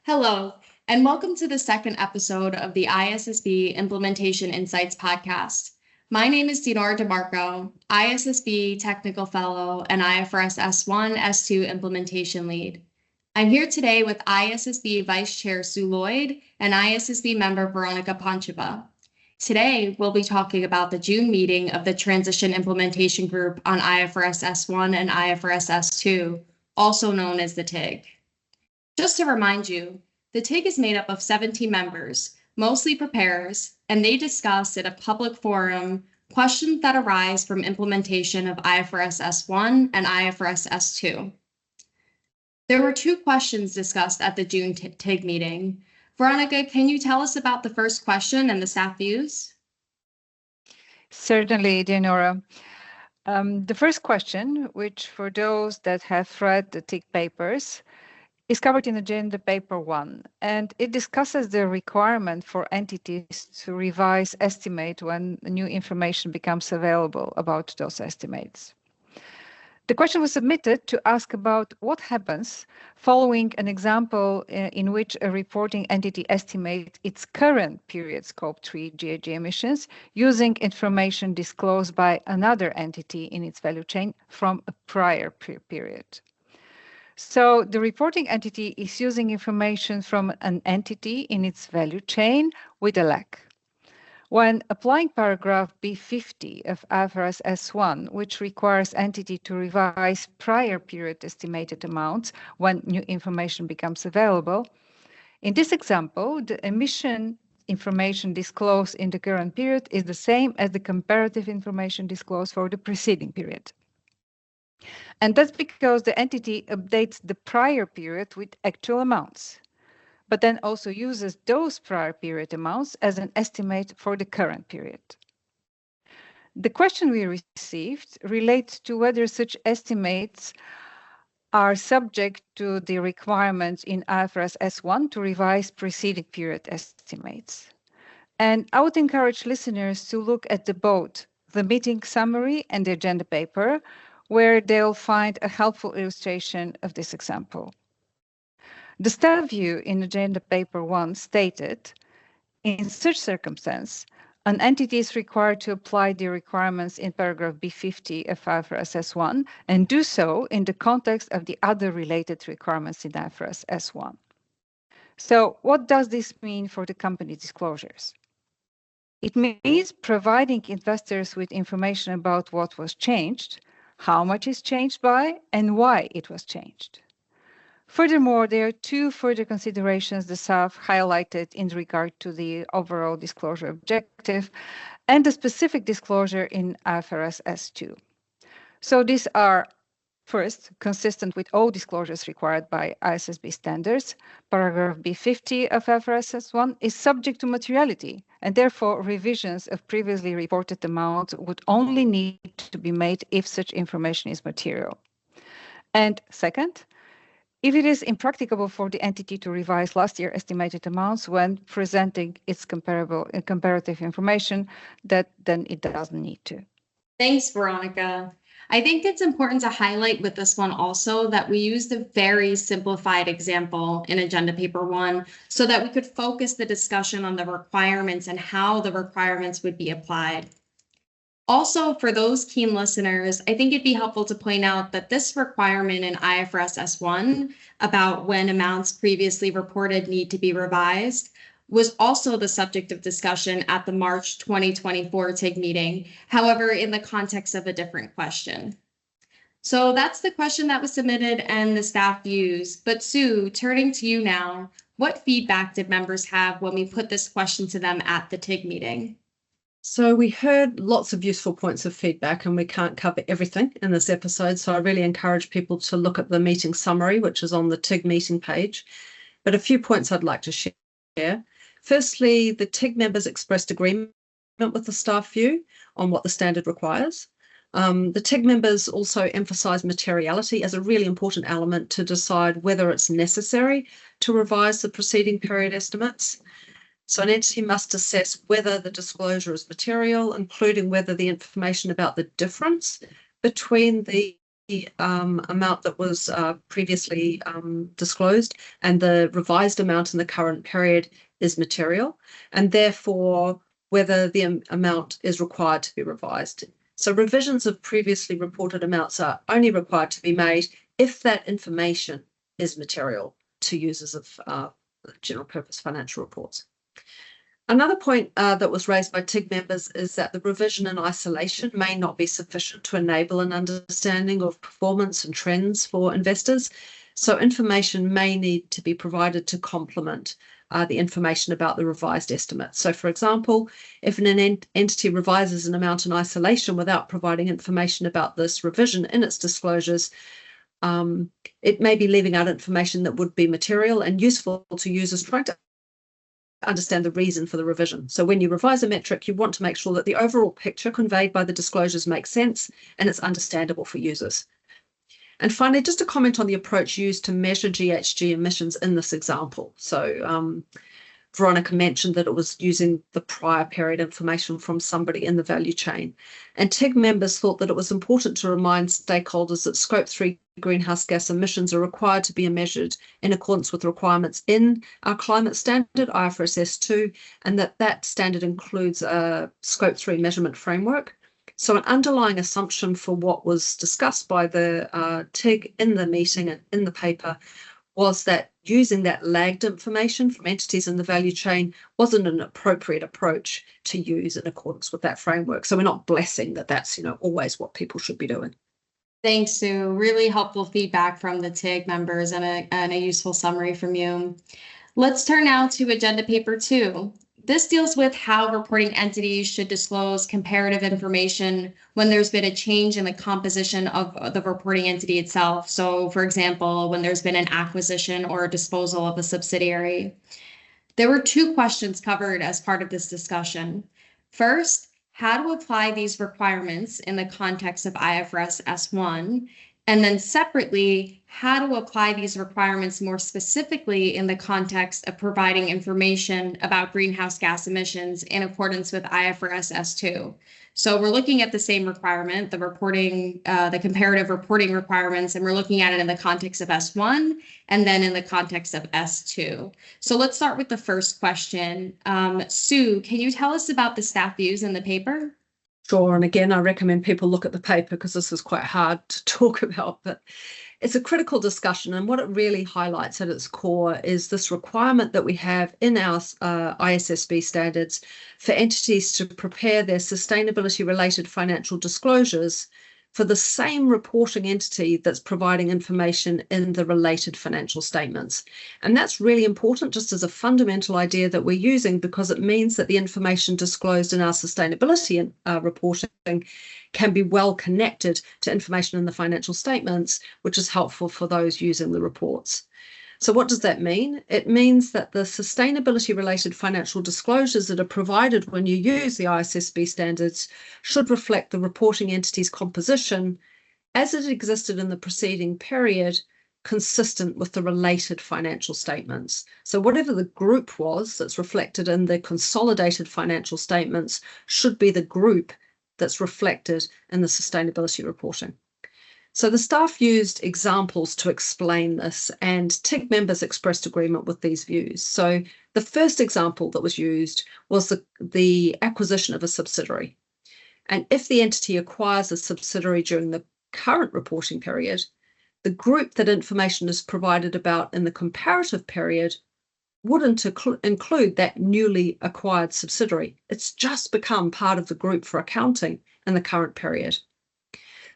Hello, and welcome to the second episode of the ISSB Implementation Insights podcast. My name is Dianora DeMarco, ISSB Technical Fellow and IFRS S1, S2 Implementation Lead. I'm here today with ISSB Vice Chair Sue Lloyd and ISSB member Veronika Pountcheva. Today, we'll be talking about the June meeting of the Transition Implementation Group on IFRS S1 and IFRS S2, also known as the TIG. Just to remind you, the TIG is made up of 17 members, mostly preparers, and they discuss at a public forum questions that arise from implementation of IFRS S1 and IFRS S2. There were two questions discussed at the June TIG meeting. Veronika, can you tell us about the first question and the staff views? Certainly, Dianora. The first question, which for those that have read the TIG papers, is covered in Agenda Paper 1, and it discusses the requirement for entities to revise estimate when new information becomes available about those estimates. The question was submitted to ask about what happens following an example in which a reporting entity estimates its current period Scope 3 GHG emissions using information disclosed by another entity in its value chain from a prior period. So the reporting entity is using information from an entity in its value chain with a lag. When applying paragraph B50 of IFRS S1, which requires entity to revise prior period estimated amounts when new information becomes available, in this example, the emission information disclosed in the current period is the same as the comparative information disclosed for the preceding period. And that's because the entity updates the prior period with actual amounts, but then also uses those prior period amounts as an estimate for the current period. The question we received relates to whether such estimates are subject to the requirements in IFRS S1 to revise preceding period estimates. And I would encourage listeners to look at both the meeting summary and the agenda paper, where they'll find a helpful illustration of this example. The staff view in Agenda Paper 1 stated, in such circumstance, an entity is required to apply the requirements in paragraph B50 of IFRS S1 and do so in the context of the other related requirements in IFRS S1. So what does this mean for the company disclosures? It means providing investors with information about what was changed, how much is changed by, and why it was changed. Furthermore, there are two further considerations the staff highlighted in regard to the overall disclosure objective and the specific disclosure in IFRS S2. So these are, first, consistent with all disclosures required by ISSB standards. Paragraph B50 of IFRS S1 is subject to materiality, and therefore revisions of previously reported amounts would only need to be made if such information is material. And second, if it is impracticable for the entity to revise last year estimated amounts when presenting its comparative information, then it doesn't need to. Thanks, Veronika. I think it's important to highlight with this one also that we used a very simplified example in Agenda Paper 1 so that we could focus the discussion on the requirements and how the requirements would be applied. Also, for those keen listeners, I think it'd be helpful to point out that this requirement in IFRS S1 about when amounts previously reported need to be revised was also the subject of discussion at the March 2024 TIG meeting, however, in the context of a different question. So that's the question that was submitted and the staff views. But Sue, turning to you now, what feedback did members have when we put this question to them at the TIG meeting? So we heard lots of useful points of feedback, and we can't cover everything in this episode. So I really encourage people to look at the meeting summary, which is on the TIG meeting page. But a few points I'd like to share. Firstly, the TIG members expressed agreement with the staff view on what the standard requires. The TIG members also emphasise materiality as a really important element to decide whether it's necessary to revise the preceding period estimates. So an entity must assess whether the disclosure is material, including whether the information about the difference between the amount that was previously disclosed and the revised amount in the current period is material, and therefore whether the amount is required to be revised. So revisions of previously reported amounts are only required to be made if that information is material to users of general purpose financial reports. Another point that was raised by TIG members is that the revision in isolation may not be sufficient to enable an understanding of performance and trends for investors. So information may need to be provided to complement the information about the revised estimate. So for example, if an entity revises an amount in isolation without providing information about this revision in its disclosures, it may be leaving out information that would be material and useful to users trying to understand the reason for the revision. So when you revise a metric, you want to make sure that the overall picture conveyed by the disclosures makes sense and it's understandable for users. And finally, just a comment on the approach used to measure GHG emissions in this example. So Veronika mentioned that it was using the prior period information from somebody in the value chain. And TIG members thought that it was important to remind stakeholders that Scope 3 greenhouse gas emissions are required to be measured in accordance with requirements in our climate standard, IFRS S2, and that standard includes a Scope 3 measurement framework. So an underlying assumption for what was discussed by the TIG in the meeting and in the paper was that using that lagged information from entities in the value chain wasn't an appropriate approach to use in accordance with that framework. So we're not blessing that that's always what people should be doing. Thanks, Sue. Really helpful feedback from the TIG members and a useful summary from you. Let's turn now to agenda paper 2. This deals with how reporting entities should disclose comparative information when there's been a change in the composition of the reporting entity itself. So, for example, when there's been an acquisition or a disposal of a subsidiary. There were 2 questions covered as part of this discussion. First, how to apply these requirements in the context of IFRS S1, and then separately, how to apply these requirements more specifically in the context of providing information about greenhouse gas emissions in accordance with IFRS S2. So we're looking at the same requirement, the comparative reporting requirements, and we're looking at it in the context of S1 and then in the context of S2. So let's start with the first question. Sue, can you tell us about the staff views in the paper? Sure, and again, I recommend people look at the paper because this is quite hard to talk about, but it's a critical discussion, and what it really highlights at its core is this requirement that we have in our ISSB standards for entities to prepare their sustainability-related financial disclosures for the same reporting entity that's providing information in the related financial statements. And that's really important just as a fundamental idea that we're using, because it means that the information disclosed in our sustainability reporting can be well connected to information in the financial statements, which is helpful for those using the reports. So what does that mean? It means that the sustainability-related financial disclosures that are provided when you use the ISSB standards should reflect the reporting entity's composition as it existed in the preceding period, consistent with the related financial statements. So whatever the group was that's reflected in the consolidated financial statements should be the group that's reflected in the sustainability reporting. So the staff used examples to explain this, and TIG members expressed agreement with these views. So the first example that was used was the acquisition of a subsidiary. And if the entity acquires a subsidiary during the current reporting period, the group that information is provided about in the comparative period wouldn't include that newly acquired subsidiary. It's just become part of the group for accounting in the current period.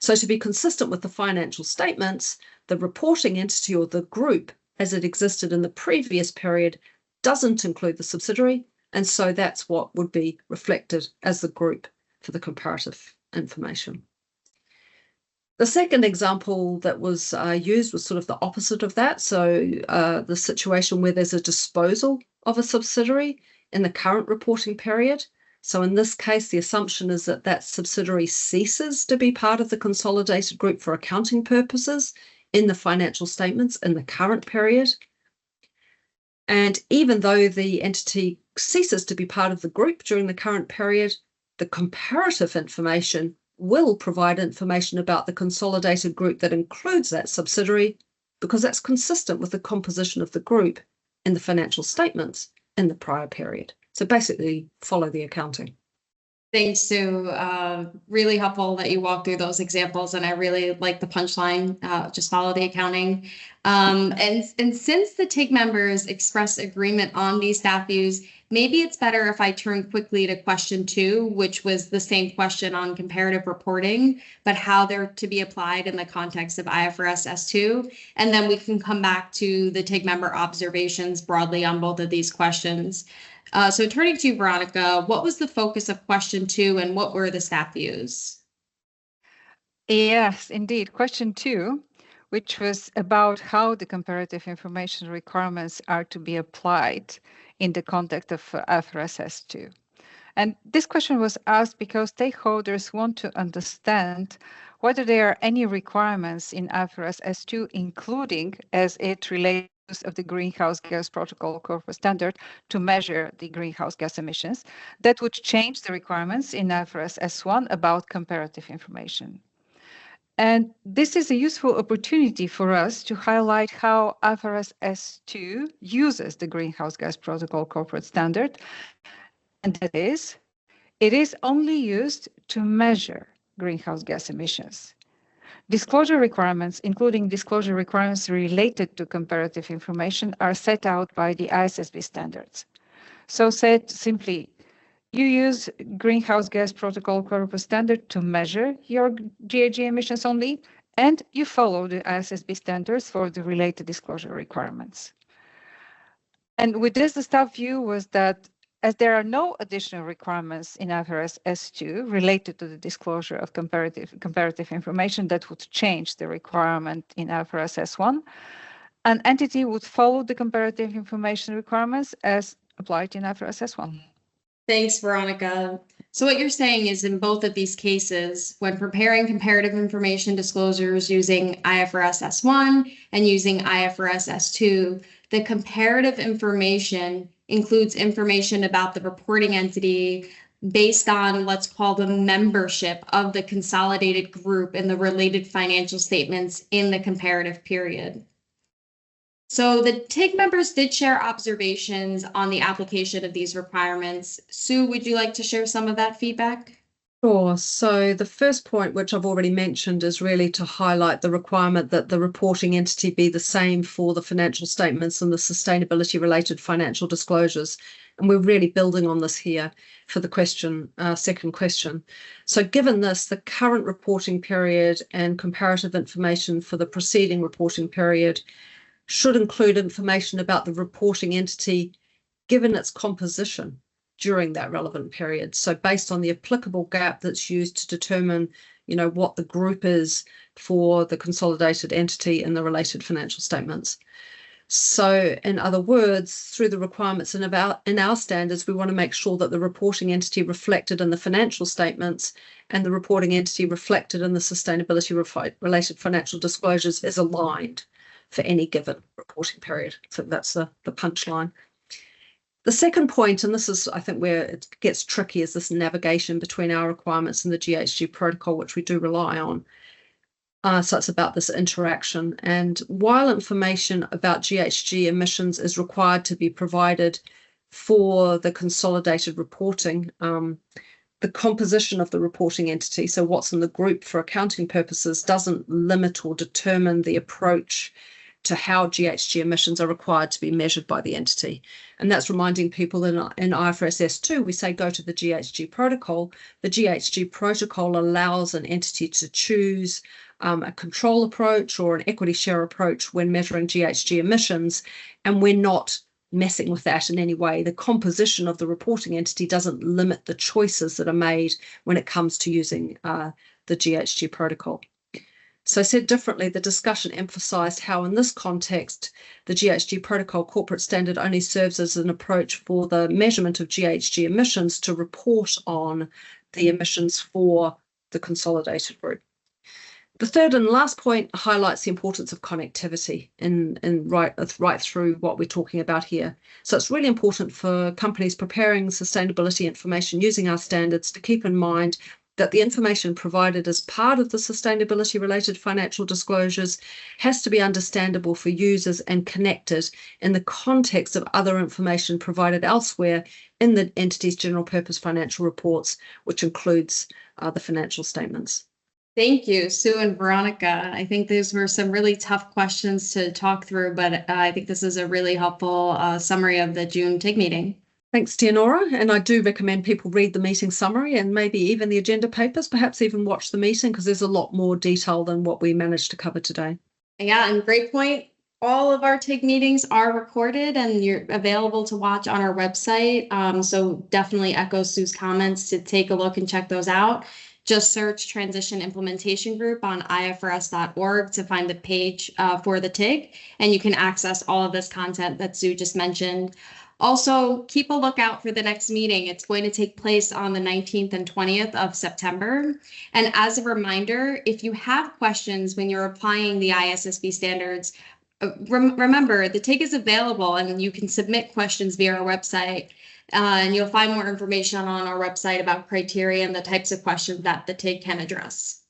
So to be consistent with the financial statements, the reporting entity or the group as it existed in the previous period doesn't include the subsidiary, and so that's what would be reflected as the group for the comparative information. The second example that was used was sort of the opposite of that. So the situation where there's a disposal of a subsidiary in the current reporting period. So in this case, the assumption is that that subsidiary ceases to be part of the consolidated group for accounting purposes in the financial statements in the current period. And even though the entity ceases to be part of the group during the current period, the comparative information will provide information about the consolidated group that includes that subsidiary, because that's consistent with the composition of the group in the financial statements in the prior period. So basically follow the accounting. Thanks, Sue. Really helpful that you walk through those examples, and I really like the punchline, just follow the accounting. And since the TIG members expressed agreement on these staff views, maybe it's better if I turn quickly to question 2, which was the same question on comparative reporting, but how they're to be applied in the context of IFRS S2. And then we can come back to the TIG member observations broadly on both of these questions. So turning to you, Veronika, what was the focus of question 2 and what were the staff views? Yes, indeed. Question 2, which was about how the comparative information requirements are to be applied in the context of IFRS S2. And this question was asked because stakeholders want to understand whether there are any requirements in IFRS S2, including as it relates of the Greenhouse Gas Protocol Corporate Standard to measure the greenhouse gas emissions that would change the requirements in IFRS S1 about comparative information. And this is a useful opportunity for us to highlight how IFRS S2 uses the Greenhouse Gas Protocol Corporate Standard, and that is, it is only used to measure greenhouse gas emissions. Disclosure requirements, including disclosure requirements related to comparative information, are set out by the ISSB standards. So said simply, you use Greenhouse Gas Protocol Corporate Standard to measure your GHG emissions only, and you follow the ISSB standards for the related disclosure requirements. And with this, the staff view was that as there are no additional requirements in IFRS S2 related to the disclosure of comparative information that would change the requirement in IFRS S1, an entity would follow the comparative information requirements as applied in IFRS S1. Thanks, Veronika. So what you're saying is in both of these cases, when preparing comparative information disclosures using IFRS S1 and using IFRS S2, the comparative information includes information about the reporting entity based on, let's call the membership of the consolidated group in the related financial statements in the comparative period. So the TIG members did share observations on the application of these requirements. Sue, would you like to share some of that feedback? Sure. So the first point, which I've already mentioned, is really to highlight the requirement that the reporting entity be the same for the financial statements and the sustainability-related financial disclosures. And we're really building on this here for the question, second question. So given this, the current reporting period and comparative information for the preceding reporting period should include information about the reporting entity given its composition during that relevant period. So based on the applicable gap that's used to determine, what the group is for the consolidated entity and the related financial statements. So in other words, through the requirements in our standards, we want to make sure that the reporting entity reflected in the financial statements and the reporting entity reflected in the sustainability-related financial disclosures is aligned for any given reporting period. So that's the punchline. The second point, and this is, I think, where it gets tricky, is this navigation between our requirements and the GHG protocol, which we do rely on. So it's about this interaction. And while information about GHG emissions is required to be provided for the consolidated reporting, the composition of the reporting entity, so what's in the group for accounting purposes, doesn't limit or determine the approach to how GHG emissions are required to be measured by the entity. And that's reminding people in IFRS S2, we say go to the GHG protocol. The GHG protocol allows an entity to choose a control approach or an equity share approach when measuring GHG emissions, and we're not messing with that in any way. The composition of the reporting entity doesn't limit the choices that are made when it comes to using the GHG protocol. So said differently, the discussion emphasised how in this context, the GHG protocol corporate standard only serves as an approach for the measurement of GHG emissions to report on the emissions for the consolidated group. The third and last point highlights the importance of connectivity in right through what we're talking about here. So it's really important for companies preparing sustainability information using our standards to keep in mind that the information provided as part of the sustainability-related financial disclosures has to be understandable for users and connected in the context of other information provided elsewhere in the entity's general purpose financial reports, which includes the financial statements. Thank you, Sue and Veronika. I think these were some really tough questions to talk through, but I think this is a really helpful summary of the June TIG meeting. Thanks, Dianora. And I do recommend people read the meeting summary and maybe even the agenda papers, perhaps even watch the meeting, because there's a lot more detail than what we managed to cover today. Yeah, and great point. All of our TIG meetings are recorded and you're available to watch on our website. So definitely echo Sue's comments to take a look and check those out. Just search Transition Implementation Group on ifrs.org to find the page for the TIG, and you can access all of this content that Sue just mentioned. Also, keep a lookout for the next meeting. It's going to take place on the 19th and 20th of September. And as a reminder, if you have questions when you're applying the ISSB standards, remember the TIG is available and you can submit questions via our website. And you'll find more information on our website about criteria and the types of questions that the TIG can address.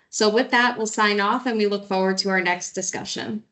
So with that, we'll sign off and we look forward to our next discussion.